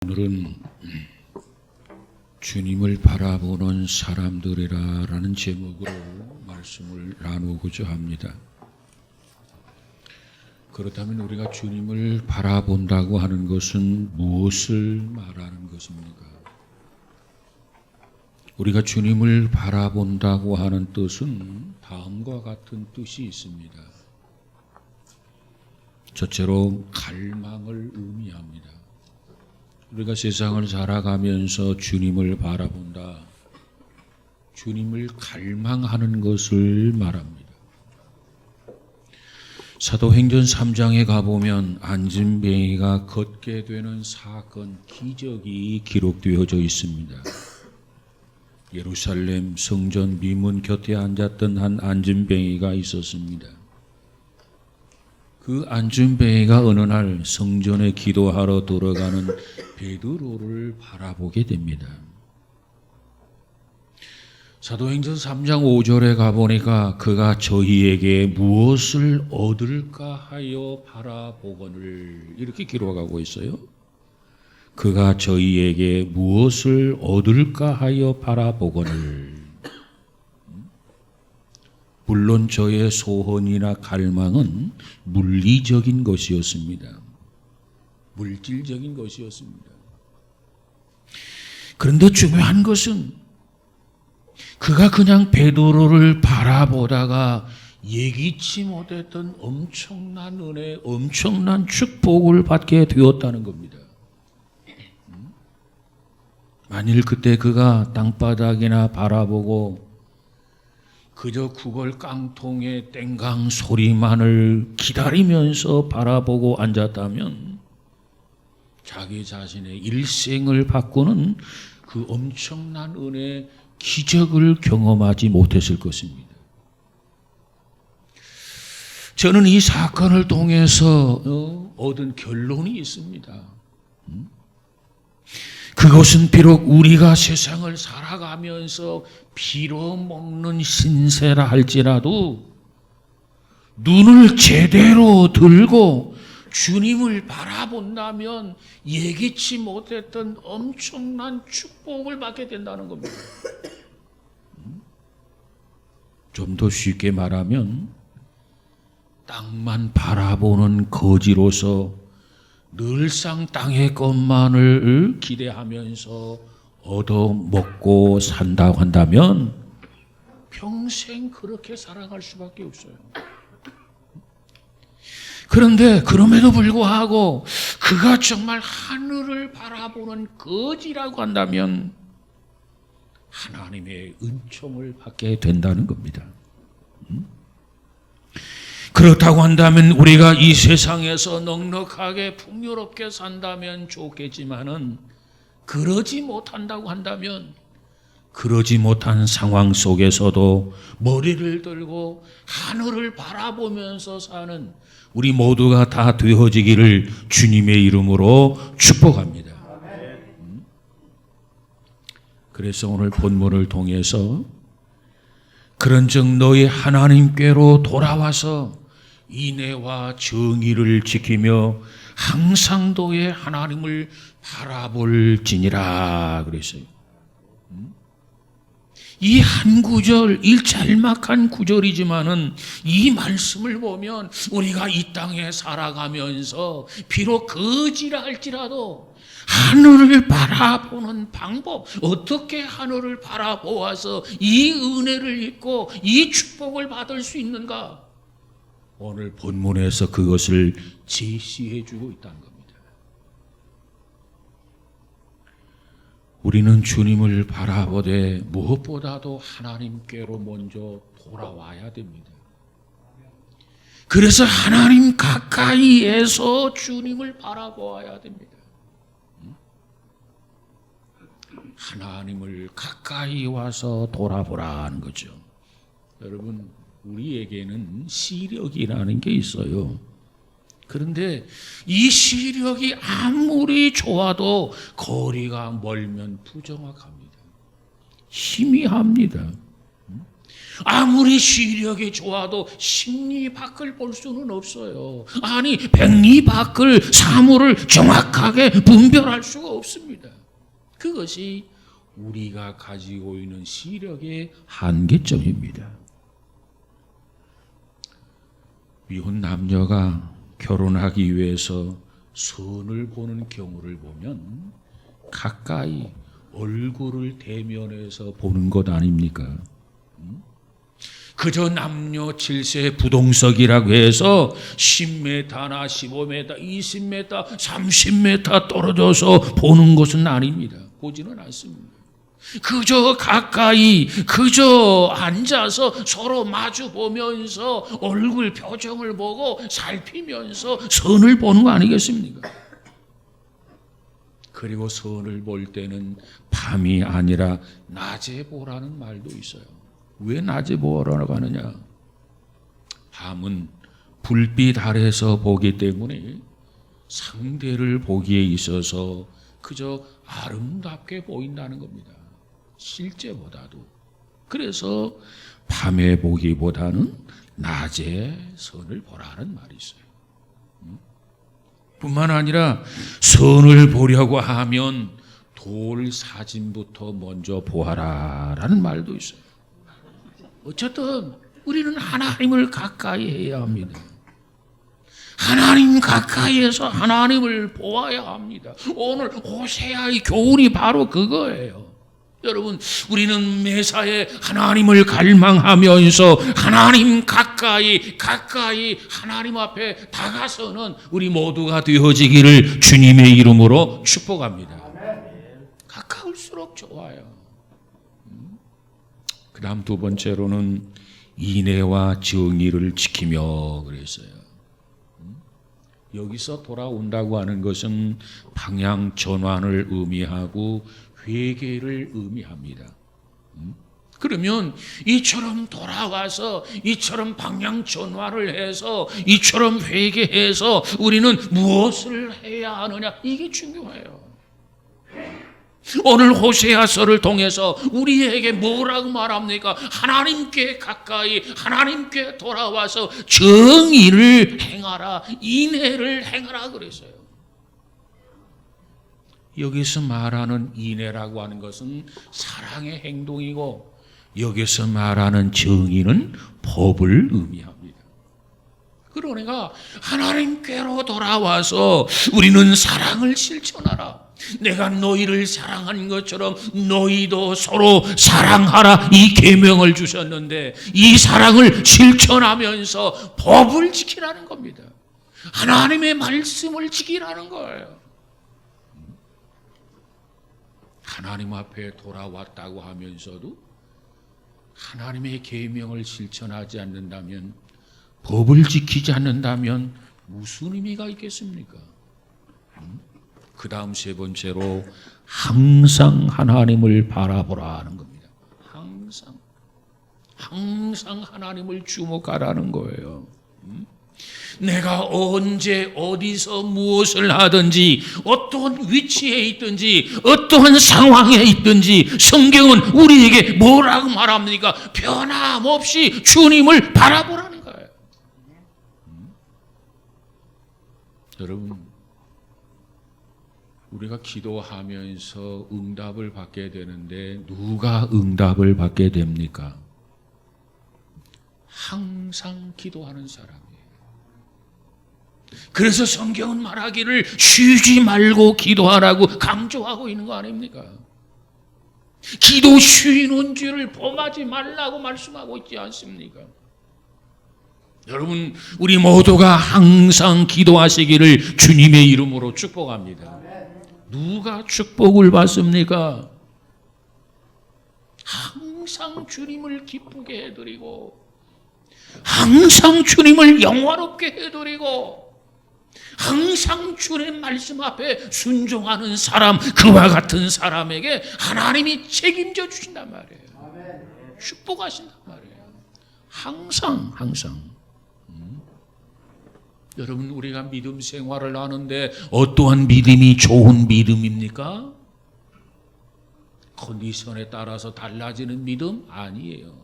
오늘은 주님을 바라보는 사람들이라 라는 제목으로 말씀을 나누고자 합니다. 그렇다면 우리가 주님을 바라본다고 하는 것은 무엇을 말하는 것입니까? 우리가 주님을 바라본다고 하는 뜻은 다음과 같은 뜻이 있습니다. 첫째로 갈망을 의미합니다. 우리가 세상을 살아가면서 주님을 바라본다, 주님을 갈망하는 것을 말합니다. 사도행전 3장에 가보면 안진뱅이가 걷게 되는 사건, 기적이 기록되어져 있습니다. 예루살렘 성전 미문 곁에 앉았던 한 안진뱅이가 있었습니다. 그 안진뱅이가 어느 날 성전에 기도하러 들어가는 베드로를 바라보게 됩니다. 사도행전 3장 5절에 가보니까 그가 저희에게 무엇을 얻을까 하여 바라보거늘, 이렇게 기록하고 있어요. 그가 저희에게 무엇을 얻을까 하여 바라보거늘. 물론 저의 소원이나 갈망은 물리적인 것이었습니다. 물질적인 것이었습니다. 그런데 중요한 것은 그가 그냥 베드로를 바라보다가 예기치 못했던 엄청난 은혜, 엄청난 축복을 받게 되었다는 겁니다. 만일 그때 그가 땅바닥이나 바라보고 그저 구걸 깡통의 땡강 소리만을 기다리면서 바라보고 앉았다면 자기 자신의 일생을 바꾸는 그 엄청난 은혜, 기적을 경험하지 못했을 것입니다. 저는 이 사건을 통해서 얻은 결론이 있습니다. 그것은 비록 우리가 세상을 살아가면서 빌어먹는 신세라 할지라도 눈을 제대로 들고 주님을 바라본다면 예기치 못했던 엄청난 축복을 받게 된다는 겁니다. 좀 더 쉽게 말하면 땅만 바라보는 거지로서 늘상 땅의 것만을 기대하면서 얻어먹고 산다고 한다면 평생 그렇게 살아갈 수밖에 없어요. 그런데 그럼에도 불구하고 그가 정말 하늘을 바라보는 거지라고 한다면 하나님의 은총을 받게 된다는 겁니다. 그렇다고 한다면 우리가 이 세상에서 넉넉하게 풍요롭게 산다면 좋겠지만은 그러지 못한다고 한다면 그러지 못한 상황 속에서도 머리를 들고 하늘을 바라보면서 사는 우리 모두가 다 되어지기를 주님의 이름으로 축복합니다. 그래서 오늘 본문을 통해서 그런즉 너희 하나님께로 돌아와서 인애와 정의를 지키며 항상 너의 하나님을 바라볼지니라 그랬어요. 이 한 구절, 이 짤막한 구절이지만은 이 말씀을 보면 우리가 이 땅에 살아가면서 비록 거지라 할지라도 하늘을 바라보는 방법, 어떻게 하늘을 바라보아서 이 은혜를 입고 이 축복을 받을 수 있는가? 오늘 본문에서 그것을 제시해 주고 있다는 겁니다. 우리는 주님을 바라보되 무엇보다도 하나님께로 먼저 돌아와야 됩니다. 그래서 하나님 가까이에서 주님을 바라보아야 됩니다. 하나님을 가까이 와서 돌아보라는 거죠. 여러분, 우리에게는 시력이라는 게 있어요. 그런데 이 시력이 아무리 좋아도 거리가 멀면 부정확합니다. 희미합니다. 아무리 시력이 좋아도 십리 밖을 볼 수는 없어요. 아니 백리 밖을 사물을 정확하게 분별할 수가 없습니다. 그것이 우리가 가지고 있는 시력의 한계점입니다. 미혼 남녀가 결혼하기 위해서 선을 보는 경우를 보면 가까이 얼굴을 대면해서 보는 것 아닙니까? 그저 남녀 7세 부동석이라고 해서 10m나 15m, 20m, 30m 떨어져서 보는 것은 아닙니다. 보지는 않습니다. 그저 가까이, 그저 앉아서 서로 마주 보면서 얼굴 표정을 보고 살피면서 선을 보는 거 아니겠습니까? 그리고 선을 볼 때는 밤이 아니라 낮에 보라는 말도 있어요. 왜 낮에 보라고 하느냐? 밤은 불빛 아래서 보기 때문에 상대를 보기에 있어서 그저 아름답게 보인다는 겁니다. 실제보다도. 그래서 밤에 보기보다는 낮에 선을 보라는 말이 있어요. 뿐만 아니라 선을 보려고 하면 돌 사진부터 먼저 보아라라는 말도 있어요. 어쨌든 우리는 하나님을 가까이 해야 합니다. 하나님 가까이에서 하나님을 보아야 합니다. 오늘 호세아의 교훈이 바로 그거예요. 여러분, 우리는 매사에 하나님을 갈망하면서 하나님 가까이 하나님 앞에 다가서는 우리 모두가 되어지기를 주님의 이름으로 축복합니다. 가까울수록 좋아요. 그 다음 두 번째로는 인애와 정의를 지키며 그랬어요. 여기서 돌아온다고 하는 것은 방향 전환을 의미하고 회개를 의미합니다. 그러면 이처럼 돌아와서 이처럼 방향 전환을 해서 이처럼 회개해서 우리는 무엇을 해야 하느냐, 이게 중요해요. 오늘 호세아서를 통해서 우리에게 뭐라고 말합니까? 하나님께 가까이, 하나님께 돌아와서 정의를 행하라, 인애를 행하라 그랬어요. 여기서 말하는 인애라고 하는 것은 사랑의 행동이고, 여기서 말하는 정의는 법을 의미합니다. 그러니까 하나님께로 돌아와서 우리는 사랑을 실천하라. 내가 너희를 사랑한 것처럼 너희도 서로 사랑하라, 이 계명을 주셨는데 이 사랑을 실천하면서 법을 지키라는 겁니다. 하나님의 말씀을 지키라는 거예요. 하나님 앞에 돌아왔다고 하면서도 하나님의 계명을 실천하지 않는다면, 법을 지키지 않는다면 무슨 의미가 있겠습니까? 그 다음 세 번째로 항상 하나님을 바라보라는 겁니다. 항상 하나님을 주목하라는 거예요. 내가 언제 어디서 무엇을 하든지, 어떠한 위치에 있든지, 어떠한 상황에 있든지 성경은 우리에게 뭐라고 말합니까? 변함없이 주님을 바라보라는 거예요. 여러분, 우리가 기도하면서 응답을 받게 되는데 누가 응답을 받게 됩니까? 항상 기도하는 사람이에요. 그래서 성경은 말하기를 쉬지 말고 기도하라고 강조하고 있는 거 아닙니까? 기도 쉬는 줄을 범하지 말라고 말씀하고 있지 않습니까? 여러분, 우리 모두가 항상 기도하시기를 주님의 이름으로 축복합니다. 누가 축복을 받습니까? 항상 주님을 기쁘게 해드리고, 항상 주님을 영화롭게 해드리고, 항상 주님 말씀 앞에 순종하는 사람, 그와 같은 사람에게 하나님이 책임져 주신단 말이에요. 축복하신단 말이에요. 항상. 여러분, 우리가 믿음 생활을 하는데 어떠한 믿음이 좋은 믿음입니까? 컨디션에 따라서 달라지는 믿음 아니에요.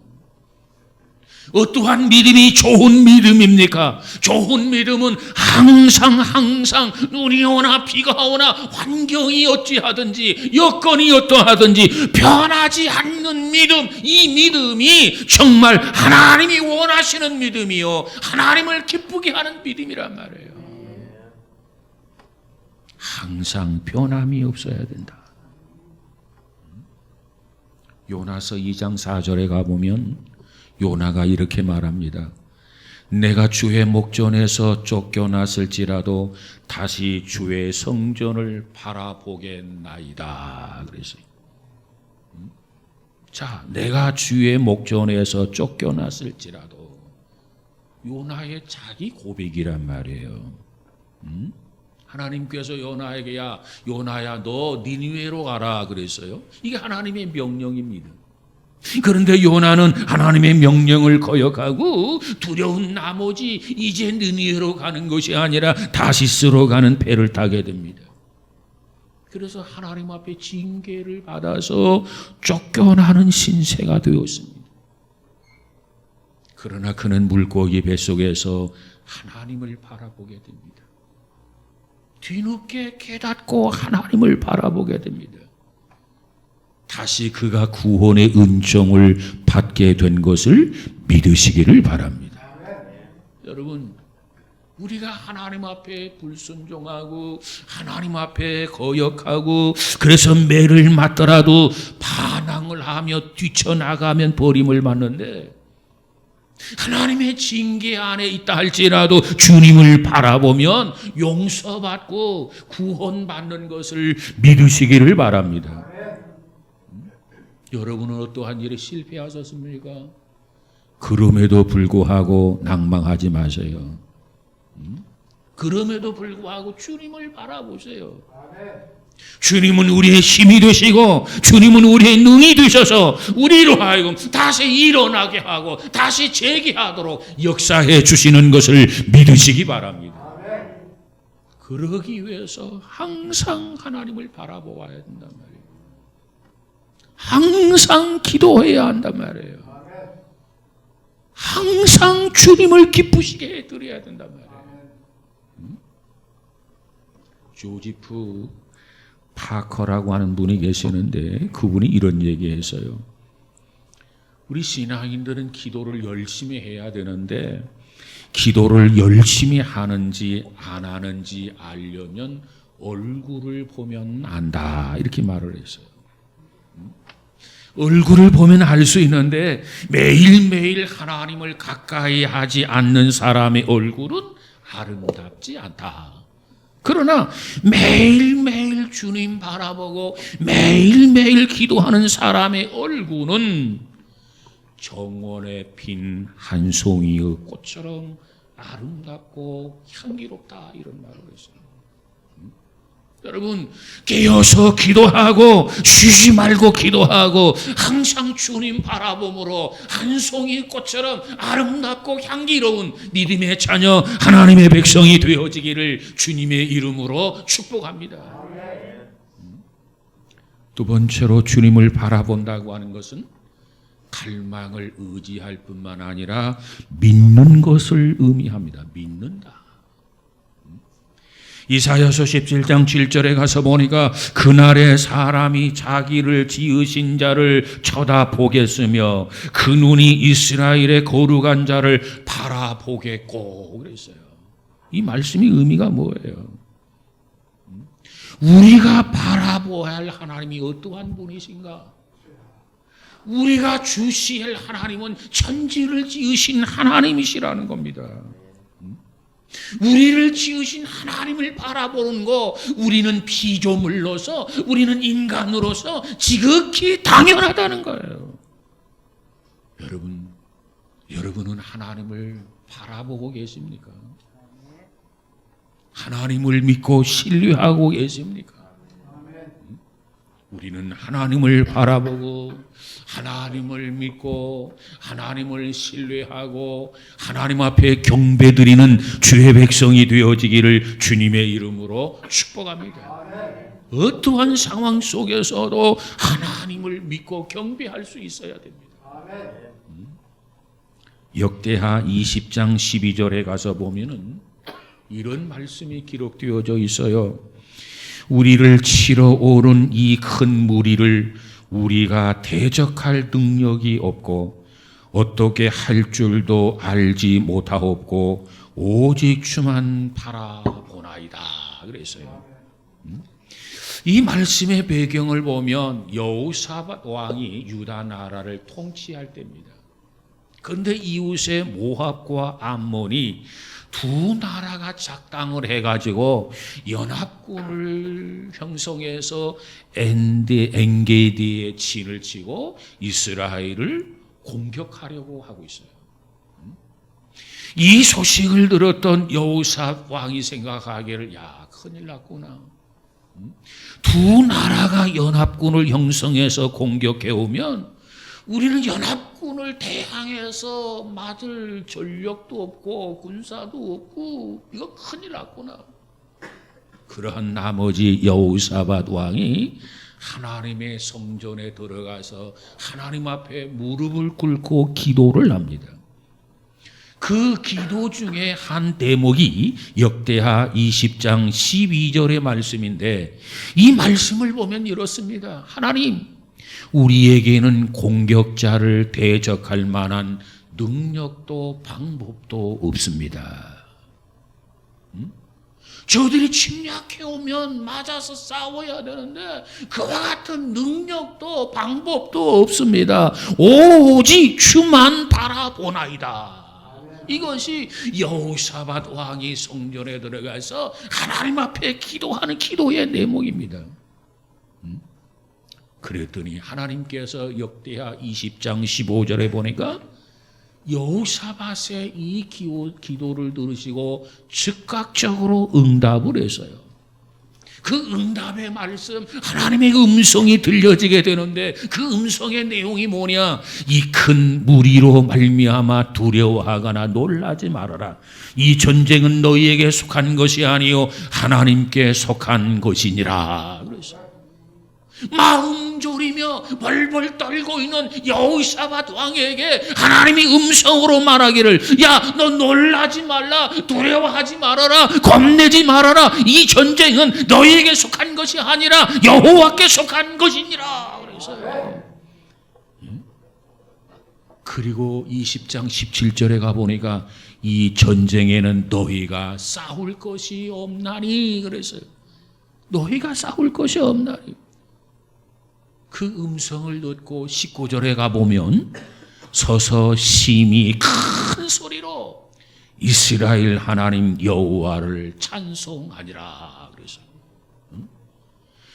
어떠한 믿음이 좋은 믿음입니까? 좋은 믿음은 항상 눈이 오나 비가 오나 환경이 어찌하든지 여건이 어떠하든지 변하지 않는 믿음, 이 믿음이 정말 하나님이 원하시는 믿음이요 하나님을 기쁘게 하는 믿음이란 말이에요. 항상 변함이 없어야 된다. 요나서 2장 4절에 가보면 요나가 이렇게 말합니다. 내가 주의 목전에서 쫓겨났을지라도 다시 주의 성전을 바라보겠나이다. 그랬어요. 자, 내가 주의 목전에서 쫓겨났을지라도 요나의 자기 고백이란 말이에요. 하나님께서 요나에게 요나야 너 니느웨로 가라 그랬어요. 이게 하나님의 명령입니다. 그런데 요나는 하나님의 명령을 거역하고 두려운 나머지 이제 느니웨로 가는 것이 아니라 다시스로 가는 배를 타게 됩니다. 그래서 하나님 앞에 징계를 받아서 쫓겨나는 신세가 되었습니다. 그러나 그는 물고기 뱃속에서 하나님을 바라보게 됩니다. 뒤늦게 깨닫고 하나님을 바라보게 됩니다. 다시 그가 구원의 은총을 받게 된 것을 믿으시기를 바랍니다. 여러분, 우리가 하나님 앞에 불순종하고 하나님 앞에 거역하고 그래서 매를 맞더라도 반항을 하며 뛰쳐나가면 버림을 받는데 하나님의 징계 안에 있다 할지라도 주님을 바라보면 용서받고 구원받는 것을 믿으시기를 바랍니다. 여러분은 어떠한 일에 실패하셨습니까? 그럼에도 불구하고 낭망하지 마세요. 그럼에도 불구하고 주님을 바라보세요. 주님은 우리의 힘이 되시고 주님은 우리의 능이 되셔서 우리로 하여금 다시 일어나게 하고 다시 재기하도록 역사해 주시는 것을 믿으시기 바랍니다. 그러기 위해서 항상 하나님을 바라보아야 된단 말이에요. 항상 기도해야 한단 말이에요. 항상 주님을 기쁘시게 해드려야 된단 말이에요. 조지프 파커라고 하는 분이 계시는데 그분이 이런 얘기했어요. 우리 신앙인들은 기도를 열심히 해야 되는데 기도를 열심히 하는지 안 하는지 알려면 얼굴을 보면 안다 이렇게 말을 했어요. 얼굴을 보면 알 수 있는데 매일매일 하나님을 가까이 하지 않는 사람의 얼굴은 아름답지 않다. 그러나 매일매일 주님 바라보고 매일매일 기도하는 사람의 얼굴은 정원에 핀 한 송이의 꽃처럼 아름답고 향기롭다 이런 말을 했어요. 여러분 깨어서 기도하고 쉬지 말고 기도하고 항상 주님 바라봄으로 한 송이 꽃처럼 아름답고 향기로운 믿음의 자녀 하나님의 백성이 되어지기를 주님의 이름으로 축복합니다. 두 번째로 주님을 바라본다고 하는 것은 갈망을 의지할 뿐만 아니라 믿는 것을 의미합니다. 믿는다. 이사야서 17장 7절에 가서 보니까 그날에 사람이 자기를 지으신 자를 쳐다보겠으며 그 눈이 이스라엘의 거룩한 자를 바라보겠고 그랬어요. 이 말씀이 의미가 뭐예요? 우리가 바라보아야 할 하나님이 어떠한 분이신가? 우리가 주시할 하나님은 천지를 지으신 하나님이시라는 겁니다. 우리를 지으신 하나님을 바라보는 거 우리는 피조물로서 우리는 인간으로서 지극히 당연하다는 거예요. 여러분은 하나님을 바라보고 계십니까? 하나님을 믿고 신뢰하고 계십니까? 우리는 하나님을 바라보고 하나님을 믿고 하나님을 신뢰하고 하나님 앞에 경배드리는 주의 백성이 되어지기를 주님의 이름으로 축복합니다. 어떠한 상황 속에서도 하나님을 믿고 경배할 수 있어야 됩니다. 역대하 20장 12절에 가서 보면은 이런 말씀이 기록되어져 있어요. 우리를 치러 오른 이 큰 무리를 우리가 대적할 능력이 없고 어떻게 할 줄도 알지 못하옵고 오직 주만 바라보나이다 그랬어요. 이 말씀의 배경을 보면 여호사밧 왕이 유다 나라를 통치할 때입니다. 그런데 이웃의 모압과 암몬이 두 나라가 작당을 해가지고 연합군을 형성해서 엔게디에 진을 치고 이스라엘을 공격하려고 하고 있어요. 이 소식을 들었던 여호사밧 왕이 생각하기를 야 큰일 났구나. 두 나라가 연합군을 형성해서 공격해 오면 우리는 연합군을 대항해서 맞을 전력도 없고 군사도 없고 이거 큰일 났구나. 그러한 나머지 여호사밧 왕이 하나님의 성전에 들어가서 하나님 앞에 무릎을 꿇고 기도를 합니다. 그 기도 중에 한 대목이 역대하 20장 12절의 말씀인데 이 말씀을 보면 이렇습니다. 하나님, 우리에게는 공격자를 대적할 만한 능력도 방법도 없습니다. 저들이 침략해 오면 맞아서 싸워야 되는데 그와 같은 능력도 방법도 없습니다. 오직 주만 바라보나이다. 이것이 여호사밧 왕이 성전에 들어가서 하나님 앞에 기도하는 기도의 내목입니다. 그랬더니 하나님께서 역대하 20장 15절에 보니까 여호사밧의 이 기도를 들으시고 즉각적으로 응답을 했어요. 그 응답의 말씀, 하나님의 음성이 들려지게 되는데 그 음성의 내용이 뭐냐? 이 큰 무리로 말미암아 두려워하거나 놀라지 말아라. 이 전쟁은 너희에게 속한 것이 아니요 하나님께 속한 것이니라. 그랬어요. 마음 졸이며 벌벌 떨고 있는 여호사밧 왕에게 하나님이 음성으로 말하기를 야, 너 놀라지 말라, 두려워하지 말아라, 겁내지 말아라. 이 전쟁은 너희에게 속한 것이 아니라 여호와께 속한 것이니라. 그래서요. 그리고 20장 17절에 가보니까 이 전쟁에는 너희가 싸울 것이 없나니 그랬어요. 너희가 싸울 것이 없나니. 그 음성을 듣고 19절에 가보면 서서 심히 큰 소리로 이스라엘 하나님 여호와를 찬송하니라 그래서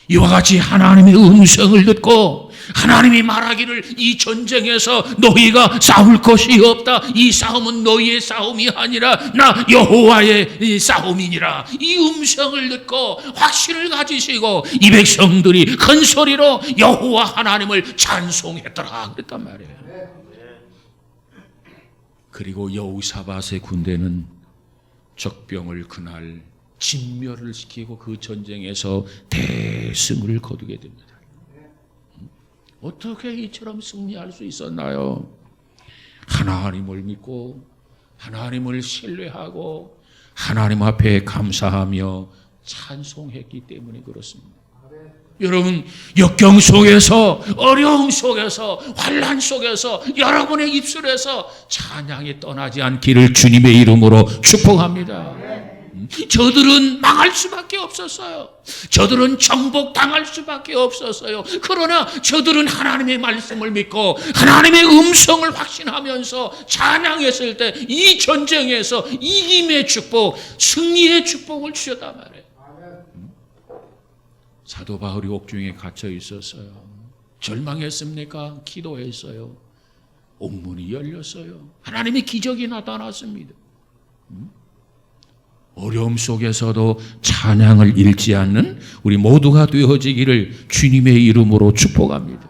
이와 같이 하나님의 음성을 듣고 하나님이 말하기를 이 전쟁에서 너희가 싸울 것이 없다. 이 싸움은 너희의 싸움이 아니라 나 여호와의 싸움이니라. 이 음성을 듣고 확신을 가지시고 이 백성들이 큰 소리로 여호와 하나님을 찬송했더라 그랬단 말이에요. 그리고 여호사밧의 군대는 적병을 그날 진멸을 시키고 그 전쟁에서 대승을 거두게 됩니다. 어떻게 이처럼 승리할 수 있었나요? 하나님을 믿고 하나님을 신뢰하고 하나님 앞에 감사하며 찬송했기 때문에 그렇습니다. 여러분, 역경 속에서, 어려움 속에서, 환난 속에서 여러분의 입술에서 찬양이 떠나지 않기를 주님의 이름으로 축복합니다. 저들은 망할 수밖에 없었어요. 저들은 정복당할 수밖에 없었어요. 그러나 저들은 하나님의 말씀을 믿고 하나님의 음성을 확신하면서 찬양했을 때 이 전쟁에서 이김의 축복, 승리의 축복을 주셨단 말이에요. 사도 바울이 옥중에 갇혀 있었어요. 절망했습니까? 기도했어요. 옥문이 열렸어요. 하나님의 기적이 나타났습니다. 어려움 속에서도 찬양을 잃지 않는 우리 모두가 되어지기를 주님의 이름으로 축복합니다.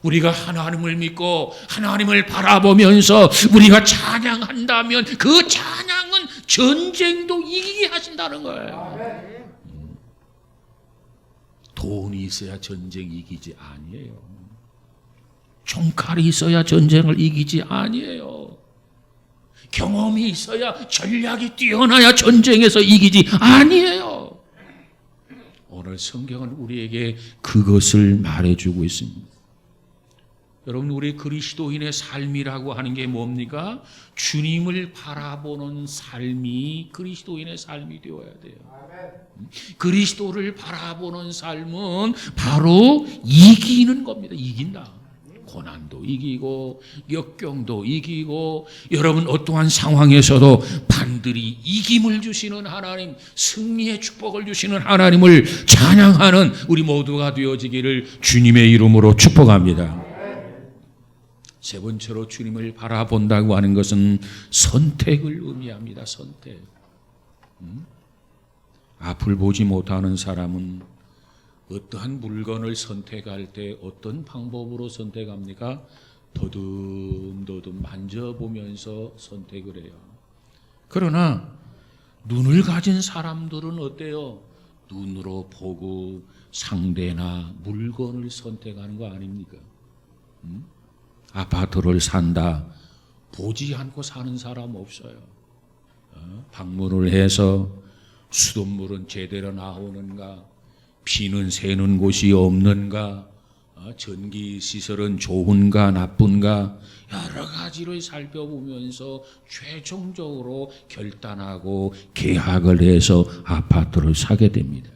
우리가 하나님을 믿고 하나님을 바라보면서 우리가 찬양한다면 그 찬양은 전쟁도 이기게 하신다는 거예요. 돈이 있어야 전쟁 이기지 아니에요. 총칼이 있어야 전쟁을 이기지 아니에요. 경험이 있어야, 전략이 뛰어나야 전쟁에서 이기지 아니에요. 오늘 성경은 우리에게 그것을 말해주고 있습니다. 여러분, 우리 그리스도인의 삶이라고 하는 게 뭡니까? 주님을 바라보는 삶이 그리스도인의 삶이 되어야 돼요. 그리스도를 바라보는 삶은 바로 이기는 겁니다. 이긴다. 고난도 이기고 역경도 이기고, 여러분 어떠한 상황에서도 반드시 이김을 주시는 하나님, 승리의 축복을 주시는 하나님을 찬양하는 우리 모두가 되어지기를 주님의 이름으로 축복합니다. 세 번째로 주님을 바라본다고 하는 것은 선택을 의미합니다. 선택. 앞을 보지 못하는 사람은 어떠한 물건을 선택할 때 어떤 방법으로 선택합니까? 더듬더듬 만져보면서 선택을 해요. 그러나 눈을 가진 사람들은 어때요? 눈으로 보고 상대나 물건을 선택하는 거 아닙니까? 아파트를 산다. 보지 않고 사는 사람 없어요. 방문을 해서 수돗물은 제대로 나오는가, 비는 새는 곳이 없는가, 전기 시설은 좋은가 나쁜가, 여러 가지를 살펴보면서 최종적으로 결단하고 계약을 해서 아파트를 사게 됩니다.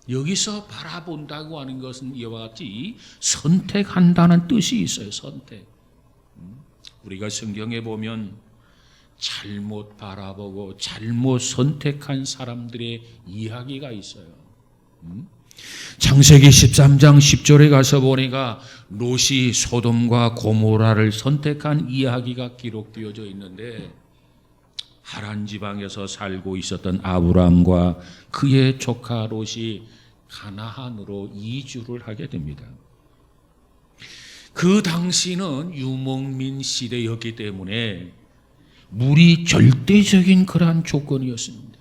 여기서 바라본다고 하는 것은 이와 같이 선택한다는 뜻이 있어요. 선택. 우리가 성경에 보면 잘못 바라보고 잘못 선택한 사람들의 이야기가 있어요. 창세기 13장 10절에 가서 보니까 롯이 소돔과 고모라를 선택한 이야기가 기록되어져 있는데, 하란 지방에서 살고 있었던 아브람과 그의 조카 롯이 가나안으로 이주를 하게 됩니다. 그 당시는 유목민 시대였기 때문에 물이 절대적인 그러한 조건이었습니다.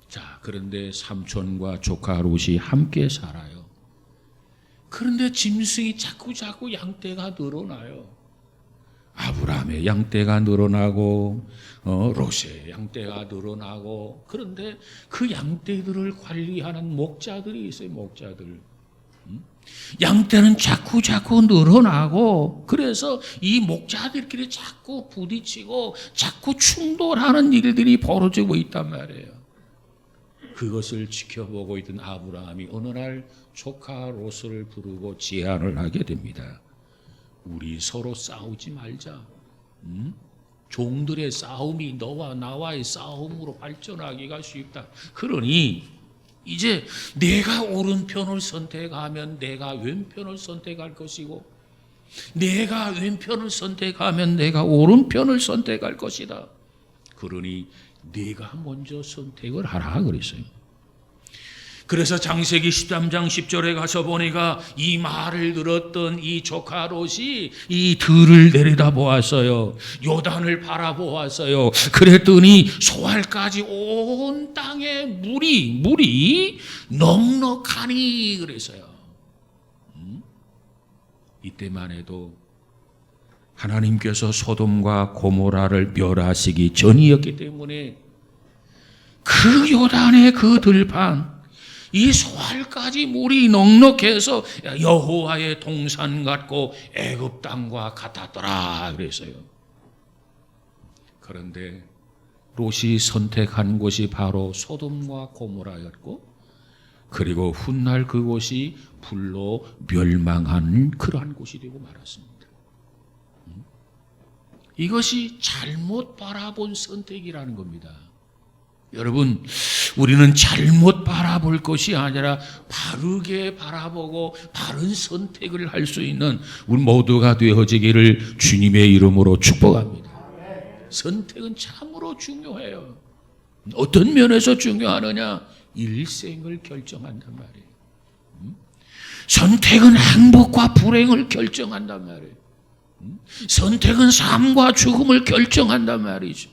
자, 그런데 삼촌과 조카 롯이 함께 살아요. 그런데 짐승이 자꾸 양떼가 늘어나요. 아브라함의 양떼가 늘어나고 롯의 양떼가 늘어나고, 그런데 그 양떼들을 관리하는 목자들이 있어요. 목자들. 양떼는 자꾸 늘어나고, 그래서 이 목자들끼리 자꾸 부딪히고 자꾸 충돌하는 일들이 벌어지고 있단 말이에요. 그것을 지켜보고 있던 아브라함이 어느 날 조카 롯을 부르고 제안을 하게 됩니다. 우리 서로 싸우지 말자. 종들의 싸움이 너와 나와의 싸움으로 발전하기가 쉽다. 그러니 이제 내가 오른편을 선택하면 내가 왼편을 선택할 것이고, 내가 왼편을 선택하면 내가 오른편을 선택할 것이다. 그러니 네가 먼저 선택을 하라 그랬어요. 그래서 창세기 13장 10절에 가서 보니까 이 말을 들었던 이 조카 롯이 이 들을 내려다보았어요. 요단을 바라보았어요. 그랬더니 소알까지 온 땅에 물이 넉넉하니 그랬어요. 이때만 해도 하나님께서 소돔과 고모라를 멸하시기 전이었기 때문에 그 요단의 그 들판, 이 소알까지 물이 넉넉해서 여호와의 동산 같고 애굽 땅과 같았더라 그랬어요. 그런데 롯이 선택한 곳이 바로 소돔과 고모라였고, 그리고 훗날 그곳이 불로 멸망한 그러한 곳이 되고 말았습니다. 이것이 잘못 바라본 선택이라는 겁니다. 여러분, 우리는 잘못 바라볼 것이 아니라 바르게 바라보고 바른 선택을 할 수 있는 우리 모두가 되어지기를 주님의 이름으로 축복합니다. 선택은 참으로 중요해요. 어떤 면에서 중요하느냐? 일생을 결정한단 말이에요. 선택은 행복과 불행을 결정한단 말이에요. 선택은 삶과 죽음을 결정한단 말이죠.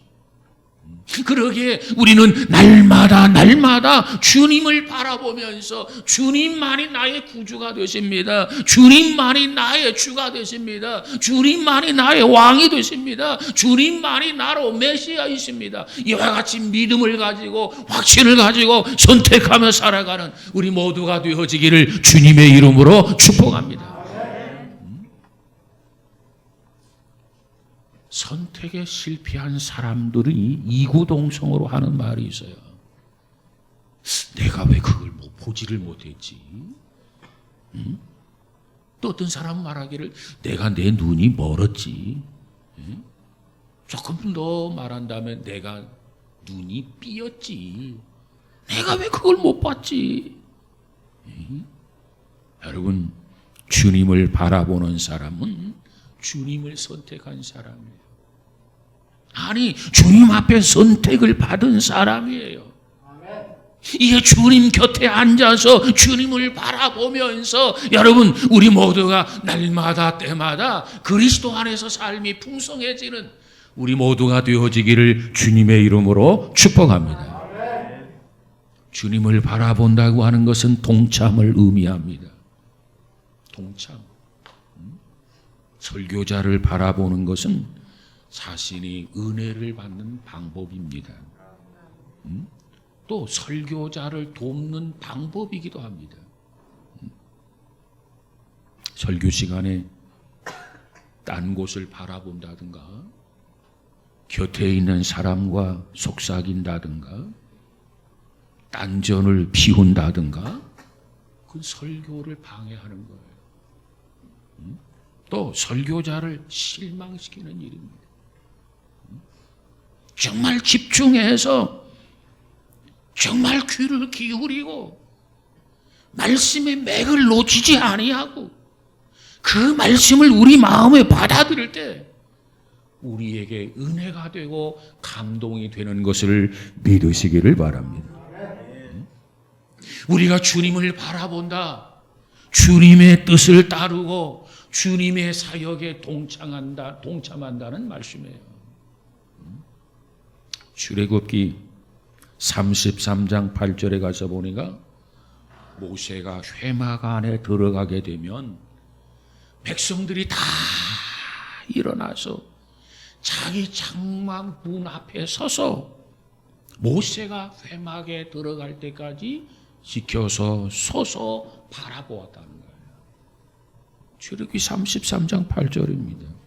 그러기에 우리는 날마다 주님을 바라보면서 주님만이 나의 구주가 되십니다. 주님만이 나의 주가 되십니다. 주님만이 나의 왕이 되십니다. 주님만이 나로 메시아이십니다. 이와 같이 믿음을 가지고 확신을 가지고 선택하며 살아가는 우리 모두가 되어지기를 주님의 이름으로 축복합니다. 선택에 실패한 사람들이 이구동성으로 하는 말이 있어요. 내가 왜 그걸 보지를 못했지? 또 어떤 사람은 말하기를 내가 내 눈이 멀었지. 조금 더 말한다면 내가 눈이 삐었지. 내가 왜 그걸 못 봤지? 여러분, 주님을 바라보는 사람은 주님을 선택한 사람이에요. 아니, 주님 앞에 선택을 받은 사람이에요. 이게 주님 곁에 앉아서 주님을 바라보면서 여러분, 우리 모두가 날마다 때마다 그리스도 안에서 삶이 풍성해지는 우리 모두가 되어지기를 주님의 이름으로 축복합니다. 주님을 바라본다고 하는 것은 동참을 의미합니다. 동참. 설교자를 바라보는 것은 자신이 은혜를 받는 방법입니다. 또 설교자를 돕는 방법이기도 합니다. 설교 시간에 딴 곳을 바라본다든가 곁에 있는 사람과 속삭인다든가 딴전을 피운다든가 그 설교를 방해하는 거예요. 또 설교자를 실망시키는 일입니다. 정말 집중해서 정말 귀를 기울이고 말씀의 맥을 놓치지 아니하고 그 말씀을 우리 마음에 받아들일 때 우리에게 은혜가 되고 감동이 되는 것을 믿으시기를 바랍니다. 우리가 주님을 바라본다, 주님의 뜻을 따르고 주님의 사역에 동참한다는 말씀이에요. 출애굽기 33장 8절에 가서 보니까 모세가 회막 안에 들어가게 되면 백성들이 다 일어나서 자기 장막 문 앞에 서서 모세가 회막에 들어갈 때까지 지켜서 서서 바라보았다는 거예요. 출애굽기 33장 8절입니다.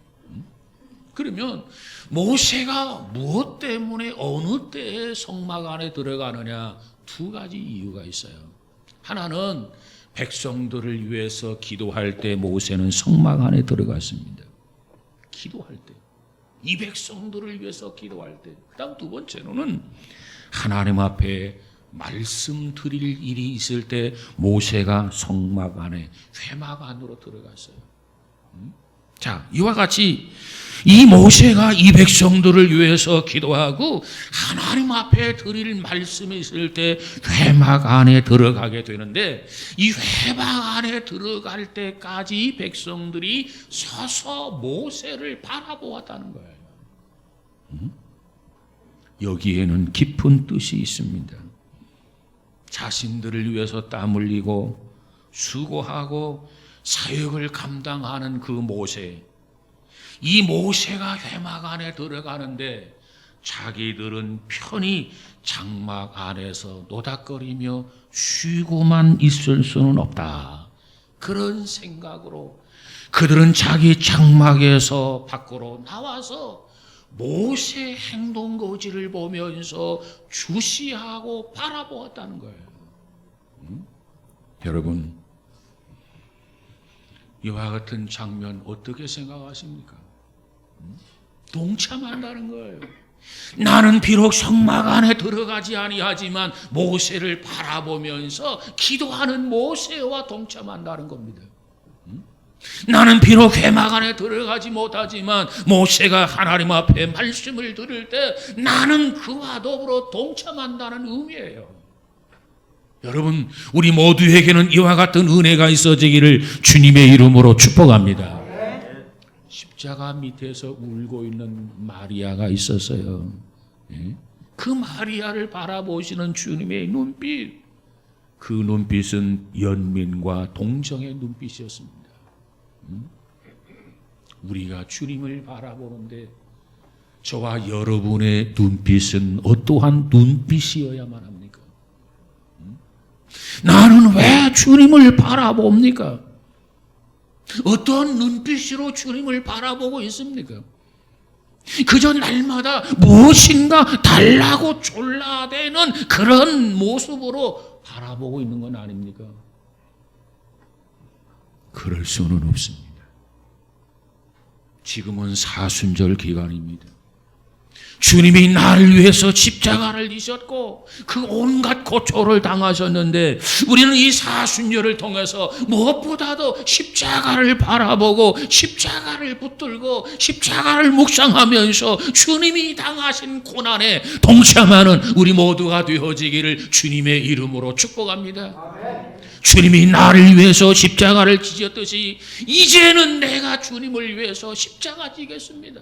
그러면 모세가 무엇 때문에 어느 때에 성막 안에 들어가느냐, 두 가지 이유가 있어요. 하나는 백성들을 위해서 기도할 때 모세는 성막 안에 들어갔습니다. 기도할 때, 이 백성들을 위해서 기도할 때. 그다음 두 번째로는 하나님 앞에 말씀 드릴 일이 있을 때 모세가 성막 안에, 회막 안으로 들어갔어요. 자, 이와 같이 이 모세가 이 백성들을 위해서 기도하고 하나님 앞에 드릴 말씀이 있을 때 회막 안에 들어가게 되는데, 이 회막 안에 들어갈 때까지 백성들이 서서 모세를 바라보았다는 거예요. 여기에는 깊은 뜻이 있습니다. 자신들을 위해서 땀 흘리고 수고하고 사역을 감당하는 그 모세, 이 모세가 회막 안에 들어가는데 자기들은 편히 장막 안에서 노닥거리며 쉬고만 있을 수는 없다. 그런 생각으로 그들은 자기 장막에서 밖으로 나와서 모세 행동 거지를 보면서 주시하고 바라보았다는 거예요. 여러분, 이와 같은 장면 어떻게 생각하십니까? 동참한다는 거예요. 나는 비록 성막 안에 들어가지 아니하지만 모세를 바라보면서 기도하는 모세와 동참한다는 겁니다. 나는 비록 회막 안에 들어가지 못하지만 모세가 하나님 앞에 말씀을 들을 때 나는 그와 더불어 동참한다는 의미예요. 여러분, 우리 모두에게는 이와 같은 은혜가 있어지기를 주님의 이름으로 축복합니다. 십자가 밑에서 울고 있는 마리아가 있었어요. 그 마리아를 바라보시는 주님의 눈빛, 그 눈빛은 연민과 동정의 눈빛이었습니다. 우리가 주님을 바라보는데 저와 여러분의 눈빛은 어떠한 눈빛이어야만 합니까? 나는 왜 주님을 바라봅니까? 어떤 눈빛으로 주님을 바라보고 있습니까? 그저 날마다 무엇인가 달라고 졸라대는 그런 모습으로 바라보고 있는 건 아닙니까? 그럴 수는 없습니다. 지금은 사순절 기간입니다. 주님이 나를 위해서 십자가를 지셨고 그 온갖 고초를 당하셨는데 우리는 이 사순절을 통해서 무엇보다도 십자가를 바라보고 십자가를 붙들고 십자가를 묵상하면서 주님이 당하신 고난에 동참하는 우리 모두가 되어지기를 주님의 이름으로 축복합니다. 주님이 나를 위해서 십자가를 지셨듯이 이제는 내가 주님을 위해서 십자가 지겠습니다.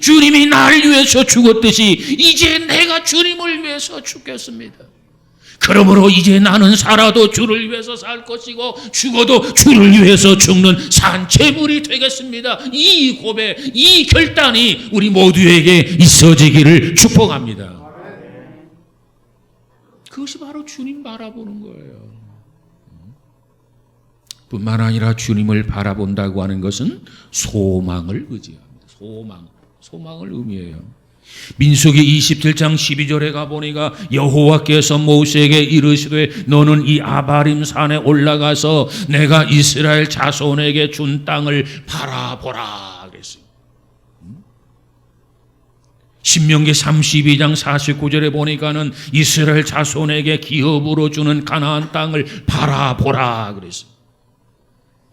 주님이 나를 위해서 죽었듯이 이제 내가 주님을 위해서 죽겠습니다. 그러므로 이제 나는 살아도 주를 위해서 살 것이고 죽어도 주를 위해서 죽는 산채물이 되겠습니다. 이 고백, 이 결단이 우리 모두에게 있어지기를 축복합니다. 그것이 바로 주님 바라보는 거예요. 뿐만 아니라 주님을 바라본다고 하는 것은 소망을 의지합니다. 소망을 의미해요. 민수기 27장 12절에 가보니까 여호와께서 모세에게 이르시되 너는 이 아바림 산에 올라가서 내가 이스라엘 자손에게 준 땅을 바라보라 그랬어요. 신명기 32장 49절에 보니까는 이스라엘 자손에게 기업으로 주는 가나안 땅을 바라보라 그랬어요.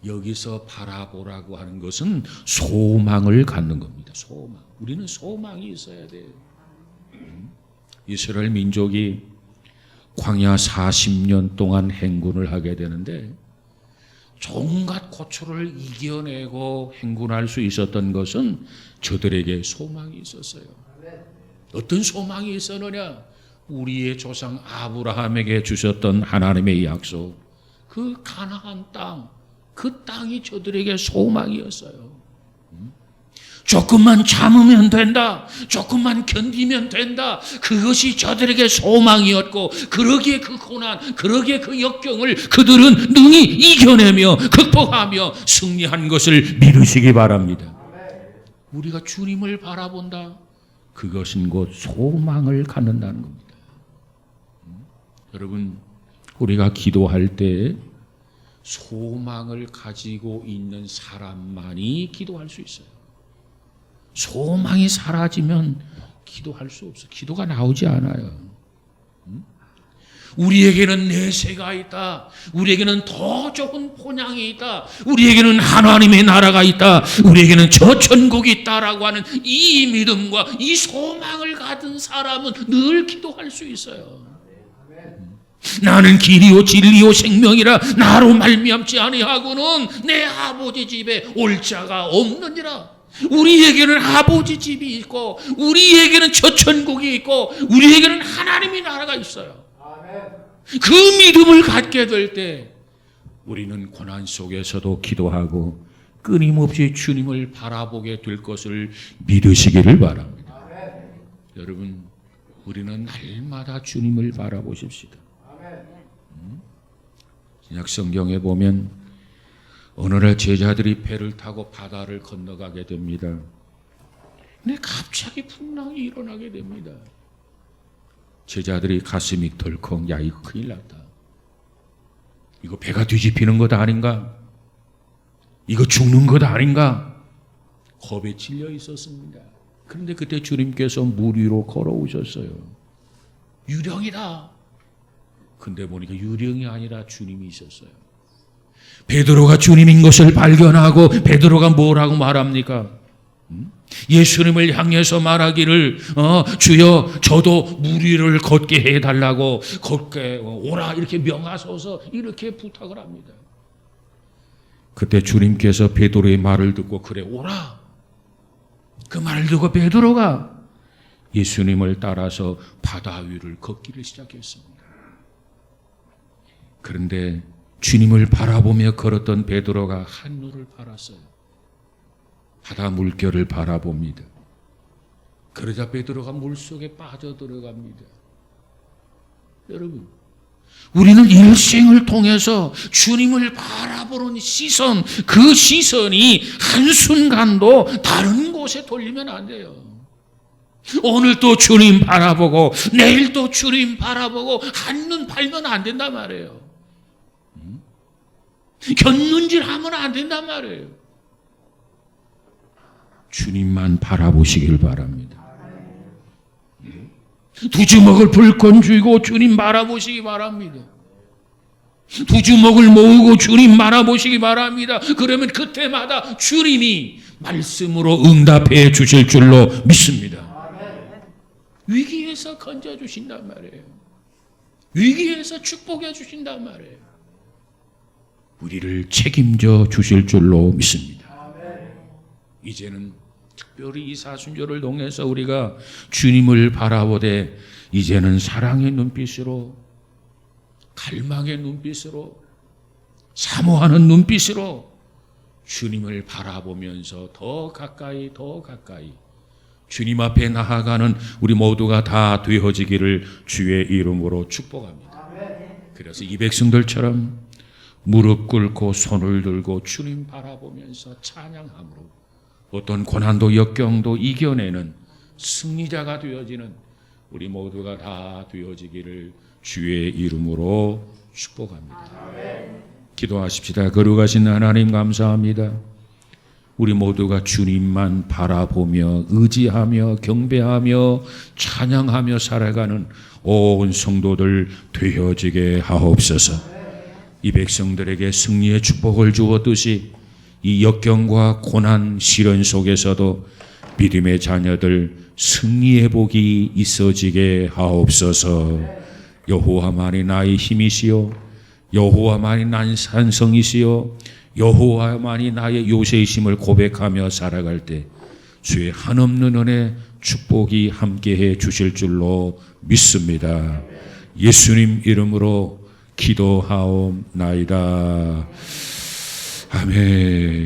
여기서 바라보라고 하는 것은 소망을 갖는 겁니다. 소망. 우리는 소망이 있어야 돼요. 이스라엘 민족이 광야 40년 동안 행군을 하게 되는데 온갖 고초를 이겨내고 행군할 수 있었던 것은 저들에게 소망이 있었어요. 어떤 소망이 있었느냐? 우리의 조상 아브라함에게 주셨던 하나님의 약속, 그 가나안 땅, 그 땅이 저들에게 소망이었어요. 조금만 참으면 된다. 조금만 견디면 된다. 그것이 저들에게 소망이었고 그러기에 그 고난, 그러기에 그 역경을 그들은 능히 이겨내며 극복하며 승리한 것을 믿으시기 바랍니다. 우리가 주님을 바라본다. 그것은 곧 소망을 갖는다는 겁니다. 여러분, 우리가 기도할 때 소망을 가지고 있는 사람만이 기도할 수 있어요. 소망이 사라지면 기도할 수 없어요. 기도가 나오지 않아요. 우리에게는 내세가 있다. 우리에게는 더 좋은 본향이 있다. 우리에게는 하나님의 나라가 있다. 우리에게는 저 천국이 있다라고 하는 이 믿음과 이 소망을 가진 사람은 늘 기도할 수 있어요. 나는 길이요 진리요 생명이라 나로 말미암지 아니하고는 내 아버지 집에 올 자가 없느니라. 우리에게는 아버지 집이 있고 우리에게는 저 천국이 있고 우리에게는 하나님의 나라가 있어요. 그 믿음을 갖게 될 때 우리는 고난 속에서도 기도하고 끊임없이 주님을 바라보게 될 것을 믿으시기를 바랍니다. 여러분, 우리는 날마다 주님을 바라보십시다. 신약 성경에 보면 어느 날 제자들이 배를 타고 바다를 건너가게 됩니다. 근데 갑자기 풍랑이 일어나게 됩니다. 제자들이 가슴이 덜컹, 야 이거 큰일 났다. 이거 배가 뒤집히는 것 아닌가? 이거 죽는 것 아닌가? 겁에 질려 있었습니다. 그런데 그때 주님께서 물 위로 걸어오셨어요. 유령이다. 근데 보니까 유령이 아니라 주님이 있었어요. 베드로가 주님인 것을 발견하고 베드로가 뭐라고 말합니까? 예수님을 향해서 말하기를 주여 저도 물 위를 걷게 해달라고 걷게 오라 이렇게 명하소서 이렇게 부탁을 합니다. 그때 주님께서 베드로의 말을 듣고 그래 오라. 그 말을 듣고 베드로가 예수님을 따라서 바다 위를 걷기를 시작했습니다. 그런데 주님을 바라보며 걸었던 베드로가 한눈을 팔았어요. 바다 물결을 바라봅니다. 그러자 베드로가 물속에 빠져들어갑니다. 여러분, 우리는 일생을 통해서 주님을 바라보는 시선, 그 시선이 한순간도 다른 곳에 돌리면 안 돼요. 오늘 또 주님 바라보고 내일 또 주님 바라보고 한눈 팔면 안 된단 말이에요. 곁눈질 하면 안 된단 말이에요. 주님만 바라보시길 바랍니다. 두 주먹을 불끈 쥐고 주님 바라보시기 바랍니다. 두 주먹을 모으고 주님 바라보시기 바랍니다. 그러면 그때마다 주님이 말씀으로 응답해 주실 줄로 믿습니다. 위기에서 건져주신단 말이에요. 위기에서 축복해 주신단 말이에요. 우리를 책임져 주실 줄로 믿습니다. 이제는 특별히 이 사순절을 통해서 우리가 주님을 바라보되 이제는 사랑의 눈빛으로, 갈망의 눈빛으로, 사모하는 눈빛으로 주님을 바라보면서 더 가까이 주님 앞에 나아가는 우리 모두가 다 되어지기를 주의 이름으로 축복합니다. 그래서 이 백성들처럼 무릎 꿇고 손을 들고 주님 바라보면서 찬양함으로 어떤 고난도 역경도 이겨내는 승리자가 되어지는 우리 모두가 다 되어지기를 주의 이름으로 축복합니다. 기도하십시다. 거룩하신 하나님 감사합니다. 우리 모두가 주님만 바라보며 의지하며 경배하며 찬양하며 살아가는 온 성도들 되어지게 하옵소서. 이 백성들에게 승리의 축복을 주었듯이 이 역경과 고난 시련 속에서도 믿음의 자녀들 승리의 복이 있어지게 하옵소서. 여호와만이 나의 힘이시요 여호와만이 난 산성이시요 여호와만이 나의 요새이심을 고백하며 살아갈 때 주의 한없는 은혜 축복이 함께해 주실 줄로 믿습니다. 예수님 이름으로 기도하옵나이다. 아멘.